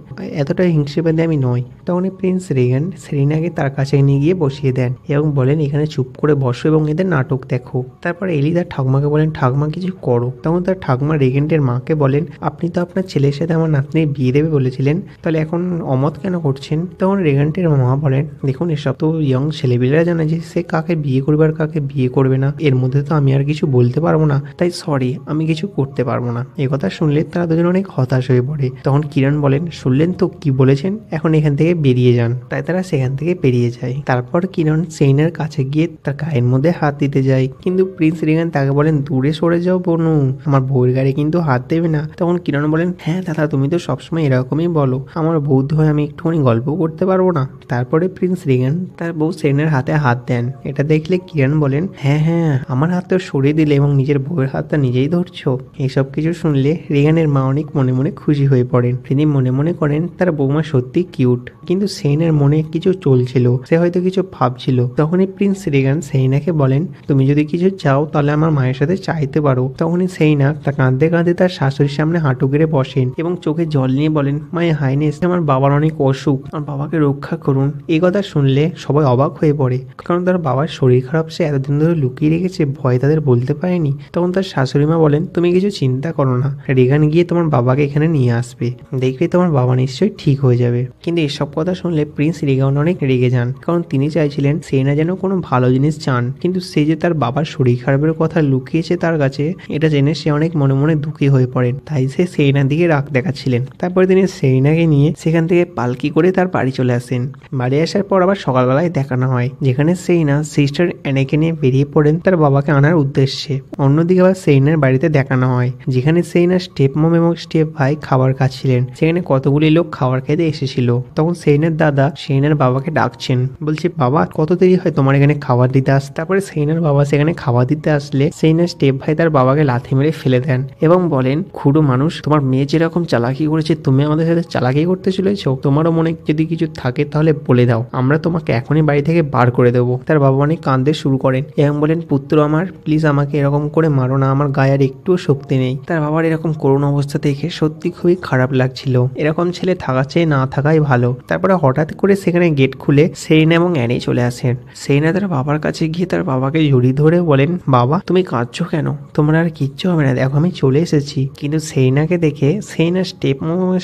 এতটা হিংসেবাদী আমি নই। তখনই প্রিন্স রেগান সেরিনাকে তার কাছে নিয়ে গিয়ে বসিয়ে দেন এবং বলেন, এখানে চুপ করে বসো এবং এদের নাটক দেখো। তারপর এলি তার ঠাকুমাকে বলেন, ঠাকুমা কিছু করো। তখন তার ঠাকুমা রেগেন্টের মাকে বলেন, আপনি তো আপনার ছেলের সাথে আমার নাতনির বিয়ে দেবে বলেছিলেন, তাহলে এখন অমত কেন করছেন? তখন রেগেন্টের মা বলেন, দেখুন এসব তো ইয়ং ছেলেপিলেরা জানে যে সে কাকে বিয়ে করবে আর কাকে বিয়ে করবে না, এর মধ্যে তো আমি আর কিছু বলতে পারবো না, তাই সরি আমি কিছু করতে পারবো না। এই কথা শুনলে তারা দুজন অনেক হতাশ হয়ে পড়ে। তখন কিরণ বলেন, শুনলেন তো কি বলেছেন, এখন এখান থেকে বেরিয়ে যান। তাই তারা সেখান থেকে বেরিয়ে যায়। তারপর কিরণ সেইনের কাছে গিয়ে তার গায়ের মধ্যে হাত দিতে যায়, কিন্তু প্রিন্স রেগান তাকে বলেন, দূরে সরে যাও বনু, আমার বউয়ের গায়ে কিন্তু হাত দেবে না। তখন কিরণ বলেন, হ্যাঁ দাদা তুমি তো সবসময় এরকমই বলো, আমার বৌদ্ধ হয়ে আমি একটুখানি গল্প করতে পারবো না? তারপরে প্রিন্স রেগান তার বউ সেরিনার হাতে হাত দেন। এটা দেখলে কিরণ বলেন, হ্যাঁ আমার হাত তো সরিয়ে দিলে এবং নিজের বউয়ের হাতটা নিজেই ধরছো। এইসব কিছু শুনলে রেগানের মা অনেক মনে মনে খুশি হয়ে পড়েন। তিনি মনে মনে করেন তার বৌমা সত্যি কিউট, কিন্তু সেরিনার মনে কিছু চলছিল, সে হয়তো কিছু ভাবছিল। তখনই প্রিন্স রেগান সেরিনাকে বলেন, তুমি যদি কিছু চাও তাহলে আমার মায়ের সাথে চাইতে পারো। তখনই সেরিনা তা কাঁদতে কাঁদতে তার শাশুড়ির সামনে হাঁটু গেড়ে বসেন এবং চোখে জল নিয়ে বলেন, মাই হাইনেস আমার বাবার অনেক অসুখ, আমার বাবাকে রক্ষা করুন। এই কথা শুনলে সবাই অবাক হয়ে পড়ে, কারণ তার বাবার শরীর খারাপ সে এতদিন ধরে লুকিয়ে রেখেছে, ভয় তাদের বলতে পারেনি। তখন তার শাশুড়ি মা বলেন, তুমি কিছু চিন্তা করো না, রেগান গিয়ে তোমার বাবাকে এখানে নিয়ে আসবে, দেখবে তোমার বাবা নিশ্চয়ই ঠিক হয়ে যাবে। কিন্তু এসব কথা শুনলে প্রিন্স রেগান অনেক রেগে যান, কারণ তিনি চাইছিলেন সেরিনা যেন কোনো ভালো জিনিস চান, কিন্তু সে যে তার বাবার শরীর খারাপের কথা লুকিয়েছে তার কাছে, এটা জেনে সে অনেক মনে মনে দুঃখী হয়ে পড়েন। তাই সে সেরিনার দিকে রাগ দেখাচ্ছিলেন। তারপরে তিনি সেরিনাকে নিয়ে সেখান থেকে পালকি করে তার বাড়ি চলে আসেন। বাড়ি আসার পর আবার সকালবেলায় দেখানো হয় যেখানে সেরিনা সিস্টার অ্যানেকে নিয়ে বেরিয়ে পড়েন তার বাবাকে আনার উদ্দেশ্যে। অন্যদিকে আবার সেরিনার বাড়িতে দেখানো হয় যেখানে সেরিনার স্টেপ মম এবং স্টেপ ভাই খাবার খাচ্ছিলেন। সেখানে কতগুলি লোক খাবার খেতে এসেছিল। তখন সেরিনার দাদা সেরিনার বাবাকে ডাকছেন, বলছে, বাবা কত দেরি হয় তোমার এখানে খাবার দিতে আস। তারপরে সেরিনার বাবা সেখানে খাবার দিতে আসলে সেরিনার স্টেপ ভাই তার বাবাকে লাথি মেরে ফেলে দেন এবং বলেন, খুড়ো মানুষ, তোমার মেয়ে যেরকম চালাকি করেছে তুমি আমাদের সাথে চালাকি করতে চলেছো? তোমারও মনে যদি কিছু থাকে তাহলে বলে দাও, আমরা তোমাকে এখনই বাড়ি থেকে বার করে দেবো। তার বাবা অনেক কাঁদতে শুরু করেন এবং বলেন, পুত্র আমার, প্লিজ আমাকে এরকম করে মারো না, আমার গায়ে আর একটুও শক্তি নেই। তার বাবার এরকম করুণ অবস্থা দেখে সত্যি খুবই খারাপ লাগছিল। এরকম ছেলে থাকার চেয়ে না থাকাই ভালো। তারপরে হঠাৎ করে সেখানে গেট খুলে সেরিনা এবং অ্যানি চলে আসেন। সেরিনা তার বাবার কাছে গিয়ে তার বাবাকে জড়িয়ে ধরে বলেন, বাবা তুমি কাঁদছো কেন? তোমার আর কিচ্ছু হবে না, দেখো আমি চলে এসেছি। কিন্তু সেরিনাকে দেখে সেরিনার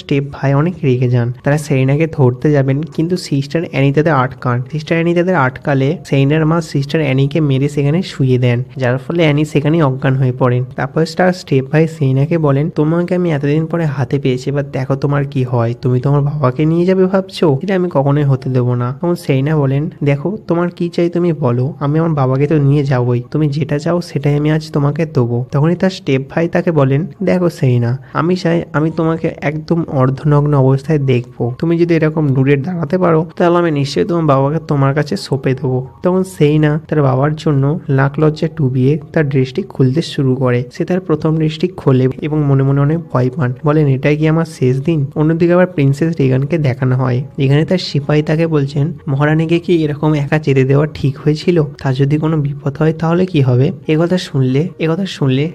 স্টেপ ভাই অনেক রেগে যান। তারা সেরিনাকে ধরতে যাবেন, কিন্তু সিস্টার অ্যানি তাদের আটকান। সিস্টার অ্যানি তাদের আটকালে সেরিনার মা সিস্টার অ্যানিকে মেরে সেখানে শুয়ে দেন, যার ফলে অ্যানি সেখানেই অজ্ঞান হয়ে পড়েন। তারপর তার স্টেপ ভাই সেরিনাকে বলেন, তোমাকে আমি এতদিন পরে হাতে পেয়েছি, এবার দেখো তোমার কি হয়। তুমি তোমার বাবাকে নিয়ে যাবে ভাবছো? এটা আমি কখনোই হতে দেবো না। তখন সেরিনা বলেন, দেখো তোমার কি চাই তুমি বলো, আমি আমার বাবাকে তো নিয়ে যাবোই, তুমি যেটা চাও সেটাই আমি আজ তোমাকে দেবো। তখনই তার স্টেপ ভাই তাকে বলেন, দেখো সেরিনা, আমি চাই আমি তোমাকে একদম অর্ধনগ্ন অবস্থায় দেখবো। তুমি যদি এরকম দূরে দাঁড়াতে পারো তাহলে আমি নিশ্চয়ই তোমার বাবাকে তোমার কাছে সঁপে দেবো। তখন সেরিনা তার বাবার জন্য লাখ লজ্জা ডুবিয়ে তার ড্রেসটি খুলতে শুরু করে। সে তার প্রথম ড্রেসটি খোলে এবং মনে মনে অনেক ভয় পান, বলেন এটাই কি আমার শেষ দিন? অন্যদিকে আবার প্রিন্সেস রিগানকে দেখানো হয়, এখানে তার সিপাহী তাকে বলছেন, মহারানীকে কি এরকম একা যেতে দেওয়া ঠিক হয়েছিল? তার যদি কোনো বিপদ হয় তাহলে কি হবে? একথা শুনলে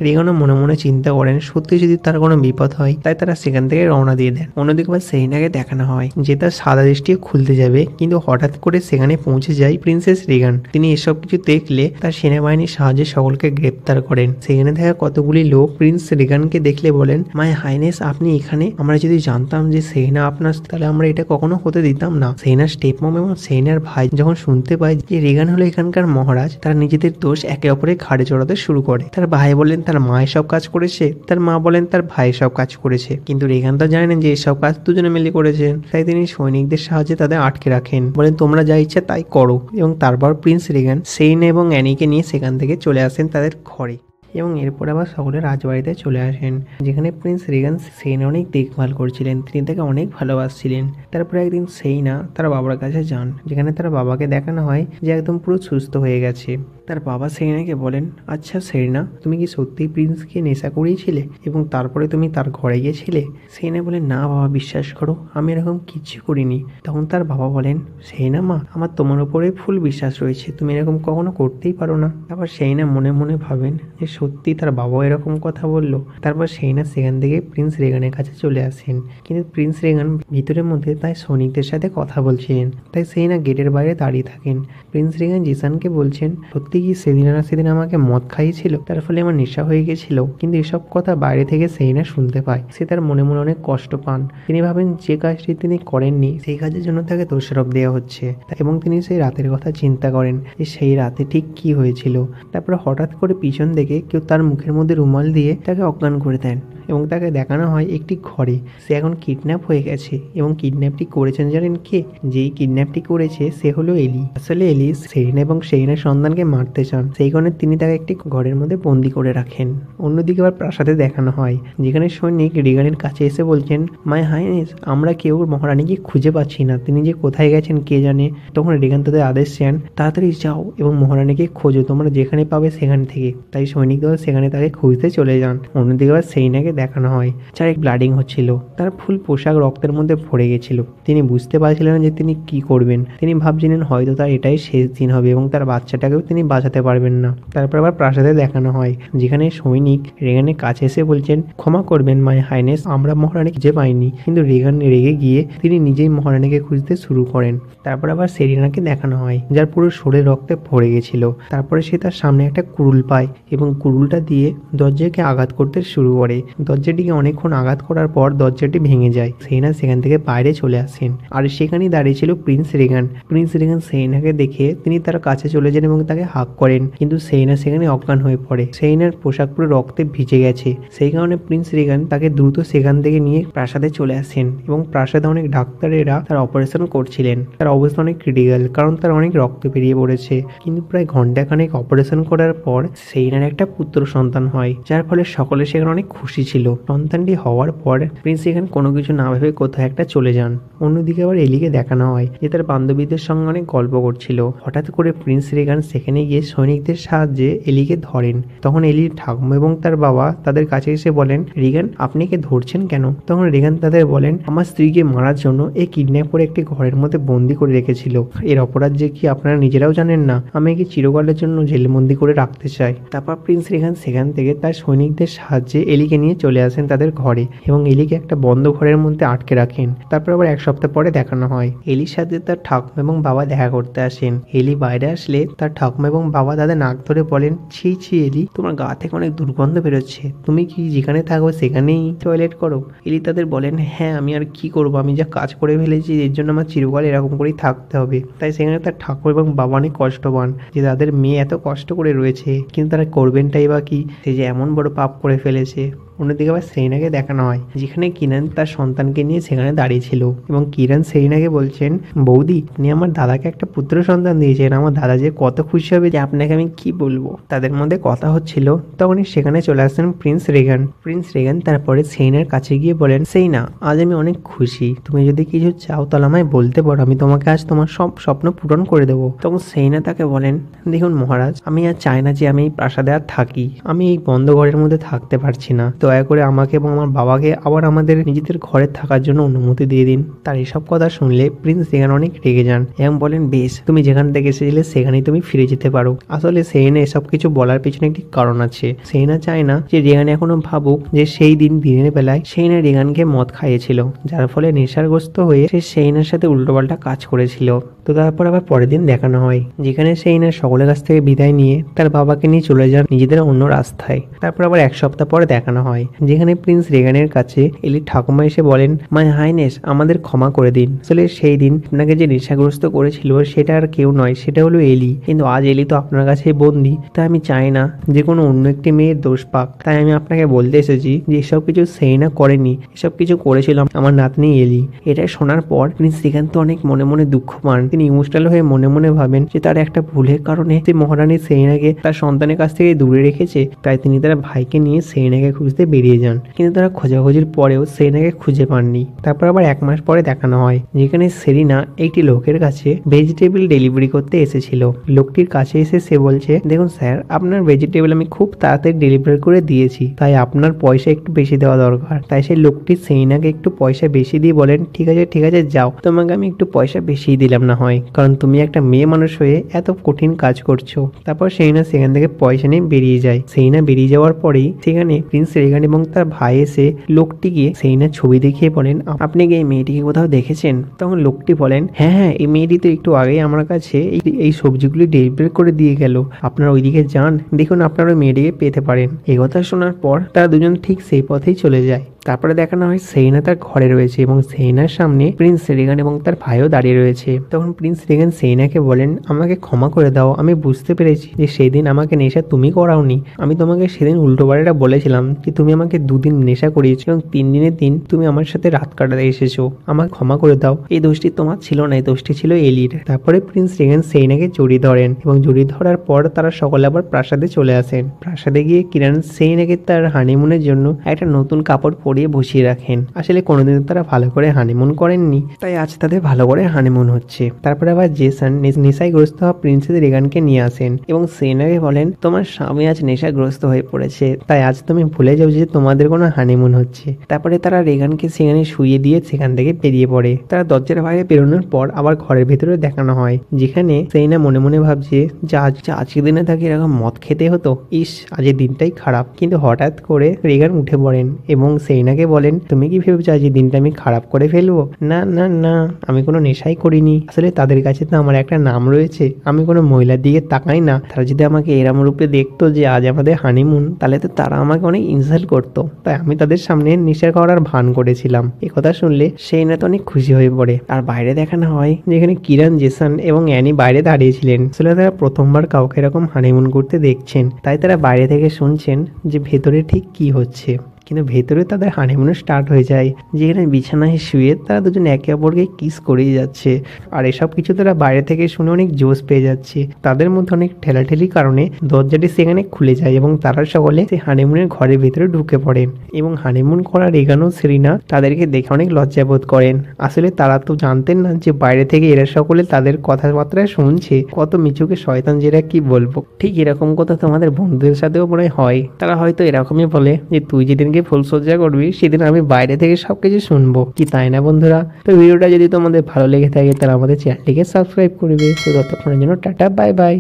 রিগানও মনে মনে চিন্তা করেন, সত্যি যদি তার কোনো বিপদ হয়, তাই তারা সেখান থেকে রওনা দিয়ে দেন। অন্যদিকে আবার সেরিনাকে দেখানো হয় যে তার সাদা ড্রেসটি খুলতে যাবে, কিন্তু হঠাৎ করে সেখানে পৌঁছে যায় প্রিন্সেস রিগান। তিনি এসব কিছু দেখলে তার সেনাবাহিনীর সাহায্যে সকলকে গ্রেপ্তার করেন। সেখানে থাকা কতগুলি লোক প্রিন্স রিগানকে দেখলে বলেন, মাই হাইনেস আপনি এখানে? আমরা যদি জানতাম যে সেরিনা আপনার, তাহলে আমরা এটা কখনো হতে দিতাম না। সেরিনার স্টেপ মম এবং সেরিনার ভাই যখন শুনতে পায় যে রিগান হলো এখানকার মহারাজ, তারা নিজেদের দোষ একে অপরের ঘাড়ে চড়াতে শুরু করে। তার ভাই বলেন তার মা এসব কাজ করেছে, তার মা বলেন তার ভাই সব কাজ করেছে, কিন্তু রিগান তো জানেন যে এসব কাজ দুজনে মিলে করেছেন। তাই তিনি সৈনিকদের সাহায্যে তাদের আটকে রাখেন, বলেন তোমরা যা ইচ্ছা তাই করো। এবং তারপর প্রিন্স রিগান সেরিনা এবং অ্যানিকে নিয়ে সেখান থেকে চলে আসেন তাদের ঘরে এবং এরপর আবার সকলে রাজবাড়িতে চলে আসেন, যেখানে প্রিন্স রিগান সেরিনা অনেক দেখভাল করছিলেন, তিনি তাকে অনেক ভালোবাসছিলেন। তারপরে একদিন সেরিনা তার বাবার কাছে যান, যেখানে তার বাবাকে দেখানো হয় যে একদম পুরো সুস্থ হয়ে গেছে। তার বাবা সেরিনাকে বলেন, আচ্ছা সেরিনা, তুমি কি সত্যিই প্রিন্সকে নেশা করিয়েছিলে এবং তারপরে তুমি তার ঘরে গিয়েছিলে? সেরিনা বলেন, না বাবা, বিশ্বাস করো আমি এরকম কিচ্ছু করিনি। তখন তার বাবা বলেন, সেরিনা মা, আমার তোমার উপরে ফুল বিশ্বাস রয়েছে, তুমি এরকম কখনো করতেই পারো না। তারপর সেরিনা মনে মনে ভাবেন যে সত্যি তার বাবাও এরকম কথা বললো। তারপর সেরিনা সেখান থেকে প্রিন্স রেগানের কাছে চলে আসেন, কিন্তু প্রিন্স রেগান ভিতরের মধ্যে তাই সৈনিকদের সাথে কথা বলছিলেন, তাই সেরিনা গেটের বাইরে দাঁড়িয়ে থাকেন। প্রিন্স রেগান জিসানকে বলছেন, সত্যি কি সেদিন আমাকে মদ খাইয়েছিল, তার ফলে আমার নেশা হয়ে গেছিল? কিন্তু এসব কথা বাইরে থেকে সেরিনা শুনতে পায়। সে তার মনে মনে অনেক কষ্ট পান। তিনি ভাবেন যে কাজটি তিনি করেননি সেই কাজের জন্য তাকে দোষারোপ দেওয়া হচ্ছে, এবং তিনি সেই রাতের কথা চিন্তা করেন যে সেই রাতে ঠিক কি হয়েছিল। তারপরে হঠাৎ করে পিছন থেকে কেউ তার মুখের মধ্যে রুমাল দিয়ে তাকে অজ্ঞান করে দেন এবং তাকে দেখানো হয় একটি ঘরে সে এখন কিডন্যাপ হয়ে গেছে। এবং কিডন্যাপটি করেছেন জানেন কে? যেই কিডন্যাপটি করেছে সে হলো এলি। আসলে এলি সেরিনা এবং সেরিনার সন্তানকে মারতে চান, সেই কারণে তিনি তাকে একটি ঘরের মধ্যে বন্দি করে রাখেন। অন্যদিকে আবার প্রাসাদে দেখানো হয়, যেখানে সৈনিক রিগানের কাছে এসে বলছেন, মাই হাইনেস, আমরা কেউ মহারানীকে খুঁজে পাচ্ছি না, তিনি যে কোথায় গেছেন কে জানে। তখন রিগান তাদের আদেশ দেন, তাড়াতাড়ি যাও এবং মহারানীকে খোঁজো, তোমরা যেখানে পাবে সেখান থেকে। তাই সৈনিক দল সেখানে তাকে খুঁজতে চলে যান। অন্যদিকে আবার সেরিনাকে দেখানো হয় যার এক ব্লাডিং হচ্ছিল, তার ফুল পোশাক রক্তের মধ্যে ভরে গেছিল। তিনি বুঝতে পারছিলেন যে তিনি কি করবেন। তিনি ভাবছিলেন হয়তো তার এটাই শেষ দিন হবে এবং তার বাচ্চাটাকেও তিনি বাঁচাতে পারবেন না। তারপর আবার প্রাসাদে দেখানো হয়, যেখানে সৈনিক রেগানের কাছে এসে বলছেন, ক্ষমা করবেন মাই হাইনেস, আমরা মহারানী খুঁজে পাইনি। কিন্তু রেগান রেগে গিয়ে তিনি নিজেই মহারানীকে খুঁজতে শুরু করেন। তারপর আবার সেরিনাকে দেখানো হয় যার পুরো শরীর রক্তে ভরে গেছিল। তারপরে সে তার সামনে একটা কুড়ুল পায় এবং কুড়ুলটা দিয়ে দরজাকে আঘাত করতে শুরু করে। দরজাটিকে অনেকক্ষণ আঘাত করার পর দরজাটি ভেঙে যায়। সেরিনা সেখান থেকে বাইরে চলে আসেন, আর সেখানেই দাঁড়িয়ে ছিল প্রিন্স রেগান। প্রিন্স রেগান সেরিনাকে দেখে তিনি তার কাছে চলে যান এবং তাকে হাক করেন, কিন্তু সেরিনা সেখানে অজ্ঞান হয়ে পড়ে। সেরিনার পোশাক পুরো রক্তে ভিজে গেছে, সেই কারণে প্রিন্স রেগান তাকে দ্রুত সেখান থেকে নিয়ে প্রাসাদে চলে আসেন এবং প্রাসাদে অনেক ডাক্তারেরা তার অপারেশন করছিলেন। তার অবস্থা অনেক ক্রিটিক্যাল, কারণ তার অনেক রক্ত বেরিয়ে পড়েছে। কিন্তু প্রায় ঘন্টাখানেক অপারেশন করার পর সেরিনার একটা পুত্র সন্তান হয়, যার ফলে সকলে সেখানে অনেক খুশি ছিল। ছিল। সন্তানটি হওয়ার পর প্রিন্স রিগান কোনো কিছু না ভেবে কোথাও একটা চলে যান। অন্যদিকে আবার এলিকে দেখানো হয় যে তার বান্ধবীদের সঙ্গে অনেক গল্প করছিল। হঠাৎ করে প্রিন্স রিগান সেখানে গিয়ে সৈনিকদের সাহায্যে এলিকে ধরেন। তখন এলির ঠাকুমা এবং তার বাবা তাদের কাছে এসে বলেন, রিগান আপনি একে ধরছেন কেন? তখন রিগান তাদের বলেন, আমার স্ত্রীকে মারার জন্য এই কিডন্যাপ করে একটি ঘরের মধ্যে বন্দি করে রেখেছিল। এর অপরাধ যে কি আপনারা নিজেরাও জানেন না। আমি একে চিরকালের জন্য জেলবন্দি করে রাখতে চাই। তারপর প্রিন্স রিগান সেখান থেকে তার সৈনিকদের সাহায্যে এলিকে নিয়ে চলে আসেন তাদের ঘরে এবং এলিকে একটা বন্ধ ঘরের মধ্যে আটকে রাখেন। তারপর আবার এক সপ্তাহ পরে দেখানো হয় এলির সাথে তার ঠাকুমা এবং বাবা দেখা করতে আসেন। এলি বাইরে আসলে তার ঠাকুমা এবং বাবা তাদের নাক ধরে বলেন, ছি ছি এলি, তোমার গা থেকে অনেক দুর্গন্ধ বেরোচ্ছে। তুমি কি যেখানে থাকো সেখানেই টয়লেট করো? এলি তাদের বলেন, হ্যাঁ আমি আর কি করবো, আমি যা কাজ করে ফেলেছি এর জন্য আমার চিরকাল এরকম করেই থাকতে হবে। তাই সেখানে তার ঠাকুর এবং বাবা অনেক কষ্ট পান যে তাদের মেয়ে এত কষ্ট করে রয়েছে, কিন্তু তারা করবেনটাই বা কি, সে যে এমন বড় পাপ করে ফেলেছে। অন্যদিকে আবার সেরিনাকে দেখানো হয় যেখানে কিরান তার সন্তানকে নিয়ে সেখানে দাঁড়িয়ে ছিল এবং কিরান সেরিনাকে বলছেন, বৌদি আপনি আমার দাদাকে একটা পুত্র সন্তান দিয়েছেন, আমার দাদা যে কত খুশি হবে যে আপনাকে আমি কি বলবো। তাদের মধ্যে কথা হচ্ছিল তখনই সেখানে চলে আসেন প্রিন্স রেগান। প্রিন্স রেগান তারপরে সেইনার কাছে গিয়ে বলেন, সেইনা আজ আমি অনেক খুশি, তুমি যদি কিছু চাও তাহলে আমায় বলতে পারো, আমি তোমাকে আজ তোমার সব স্বপ্ন পূরণ করে দেবো। তখন সেইনা তাকে বলেন, দেখুন মহারাজ, আমি আর চাই না যে আমি এই প্রাসাদে আর থাকি, আমি এই বন্ধ ঘরের মধ্যে থাকতে পারছি না, দয়া করে আমাকে এবং আমার বাবাকে আবার আমাদের নিজেদের ঘরে থাকার জন্য অনুমতি দিয়ে দিন। তার এসব কথা শুনলে প্রিন্স রেগান অনেক রেগে যান এবং বলেন, বেশ তুমি যেখান থেকে এসেছিলে সেখানেই তুমি ফিরে যেতে পারো। আসলে সেইনা এসব কিছু বলার পেছনে একটি কারণ আছে। সেইনা চায় না যে রেগান এখনো ভাবুক যে সেই দিন দিনের বেলায় সেইনা রেগানকে মদ খাইয়েছিল, যার ফলে নেশাগ্রস্ত হয়ে সে সেইনার সাথে উল্টোপাল্টা কাজ করেছিল। তো তারপর আবার পরের দিন দেখানো হয় যেখানে সেইনা সকলের কাছ থেকে বিদায় নিয়ে তার বাবাকে নিয়ে চলে যান নিজেদের অন্য রাস্তায়। তারপর আবার এক সপ্তাহ পরে দেখানো হয় যেখানে প্রিন্স রেগানের কাছে এলির ঠাকুমা এসে বলেন, মাই হাইনেস আমাদের ক্ষমা করে দিন, আসলে সেই দিন আপনাকে যে নেশাগ্রস্ত করেছিল সেটা আর কেউ নয়, সেটা হলো এলি, কিন্তু আজ এলি তো আপনার কাছে বন্দি, তাই আমি চাই না যে কোনো অন্য একটি মেয়ের দোষ পাক। তাই আমি আপনাকে বলতে এসেছি যে এসব কিছু সেইনা করেনি, এসব কিছু করেছিল আমার নাতনি এলি। এটা শোনার পর প্রিন্স রেগান তো অনেক মনে মনে দুঃখ পান। তিনি ইমোশনাল হয়ে মনে মনে ভাবেন যে তার একটা ভুলের কারণে সে মহারানী সেইনাকে তার সন্তানের কাছ থেকে দূরে রেখেছে। তাই তিনি তার ভাইকে নিয়ে সেইনাকে খুঁজতে বেরিয়ে যান, কিন্তু তারা খোঁজাখুঁজির পরেও সেইনাকে খুঁজে পাননি। তারপর আবার এক মাস পরে দেখানো হয় যেখানে সেরিনা একটি লোকের কাছে ভেজিটেবল ডেলিভারি করতে এসেছিল। লোকটির কাছে এসে সে বলছে, দেখুন স্যার, আপনার ভেজিটেবল আমি খুব তাড়াতাড়ি ডেলিভারি করে দিয়েছি, তাই আপনার পয়সা একটু বেশি দেওয়া দরকার। তাই সেই লোকটি সেইনাকে একটু পয়সা বেশি দিয়ে বলেন, ঠিক আছে যাও, তোমাকে আমি একটু পয়সা বেশি দিলাম না হয়, কারণ তুমি একটা মেয়ে মানুষ হয়ে এত কঠিন কাজ করছো। তারপর সেইনা সেখান থেকে পয়সা নিয়ে বেরিয়ে যায়। সেইনা বেরিয়ে যাওয়ার পরেই সেখানে প্রিন্স রেগান এবং তার ভাই এসে লোকটিকে সেইনার ছবি দেখিয়ে বলেন, আপনি কি এই মেয়েটিকে কোথাও দেখেছেন? তখন লোকটি বলেন, হ্যাঁ এই মেয়েটি তো একটু আগেই আমার কাছে এই সবজিগুলি ডেলিভারি করে দিয়ে গেল, আপনারা ওইদিকে যান, দেখুন আপনারা ওই মেয়েটিকে পেতে পারেন। এই কথা শোনার পর তারা দুজন ঠিক সেই পথেই চলে যায়। তারপরে দেখানো হয় সেইনা তার ঘরে রয়েছে এবং সেইনার সামনে প্রিন্স রেগান এবং তার ভাইও দাঁড়িয়ে রয়েছে। তখন প্রিন্স রেগান সেইনাকে বলেন, আমাকে ক্ষমা করে দাও, আমি বুঝতে পেরেছি যে সেদিন আমাকে নেশা তুমি করাওনি, আমি তোমাকে সেদিন উল্টোপাল্টা বলেছিলাম যে তুমি আমাকে 2 দিন নেশা করিয়েছো এবং 3 দিনের দিন তুমি আমার সাথে রাত কাটাতে এসেছো, আমাকে ক্ষমা করে দাও, এই দোষটি তোমার ছিল না, এই দোষটি ছিল এলির। তারপরে প্রিন্স রেগান সেইনাকে জড়িয়ে ধরেন এবং জড়িয়ে ধরার পর তারা সকলে আবার প্রাসাদে চলে আসেন। প্রাসাদে গিয়ে কিরান সেইনাকে তার হানিমুনের জন্য একটা নতুন কাপড় পরিয়ে বসিয়ে রাখেন। আসলে কোনোদিন তারা ভালো করে হানিমুন করেননি, তাই আজ তাদের ভালো করে হানিমুন হচ্ছে। তারপরে আবার জেসন নেশাগ্রস্ত হওয়া প্রিন্সেস রেগানকে নিয়ে আসেন এবং সেইনাকে বলেন, তোমার স্বামী আজ নেশাগ্রস্ত হয়ে পড়েছে, তাই আজ তুমি ভুলে যাও যে তোমাদের কোনো হানিমুন হচ্ছে। তারপরে তারা রেগানকে সেখানে শুইয়ে দিয়ে সেখান থেকে বেরিয়ে পড়ে। তারা দরজার বাইরে বেরোনোর পর আবার ঘরের ভিতরে দেখানো হয় যেখানে সেইনা মনে মনে ভাবছে যে আজকের দিনে তাকে এরকম মদ খেতে হতো, ইস আজের দিনটাই খারাপ। কিন্তু হঠাৎ করে রেগান উঠে পড়েন এবং সেইনাকে বলেন, তুমি কি ভেবেছো আজ এই দিনটা আমি খারাপ করে ফেলবো? না না না, আমি কোনো নেশাই করিনি, আসলে তাদের কাছে তো আমার একটা নাম রয়েছে, আমি কোনো মহিলার দিকে তাকাই না, তারা যদি আমাকে এরম রূপে দেখতো যে আজ আমাদের হানিমুন, তাহলে তো তারা আমাকে অনেক ইনসাল্ট করতো, তাই আমি তাদের সামনে নেশা করার ভান করেছিলাম। এই কথা শুনলে সেইনা তো অনেক খুশি হয়ে পড়ে। আর বাইরে দেখানো হয় যেখানে কিরান, জেসন এবং অ্যানি বাইরে দাঁড়িয়েছিলেন। আসলে তারা প্রথমবার কাউকে এরকম হানিমুন করতে দেখছেন, তাই তারা বাইরে থেকে শুনছেন যে ভেতরে ঠিক কি হচ্ছে। কিন্তু ভেতরে তাদের হানিমুন স্টার্ট হয়ে যায়, যেখানে বিছানায় শুয়ে তারা দুজন একে অপরকে কিস করেই যাচ্ছে। আর এসব কিছু তারা বাইরে থেকে শুনে অনেক জোশ পেয়ে যাচ্ছে। তাদের মধ্যে অনেক ঠেলাঠেলির কারণে দরজাটি সেখানে খুলে যায় এবং তারা সকলে সেই হানিমুনের ঘরের ভিতরে ঢুকে পড়েন। এবং হানিমুন করার রেগানো সেরিনা তাদেরকে দেখে অনেক লজ্জাবোধ করেন। আসলে তারা তো জানতেন না যে বাইরে থেকে এরা সকলে তাদের কথাবার্তা শুনছে। কত মিচুকে শয়তান যেটা কি বলবো। ঠিক এরকম কথা তোমাদের বন্ধুদের সাথেও মনে হয়। তারা হয়তো এরকমই বলে যে তুই যেদিনকে ফুলসজ্জা করবি সেদিন আমি বাইরে থেকে সবকিছু শুনবো, কি তাই না বন্ধুরা? তো ভিডিওটা যদি তোমাদের ভালো লেগে থাকে তাহলে আমাদের চ্যানেলটিকে সাবস্ক্রাইব করবে। তো ততক্ষণের জন্য টাটা, বাই বাই।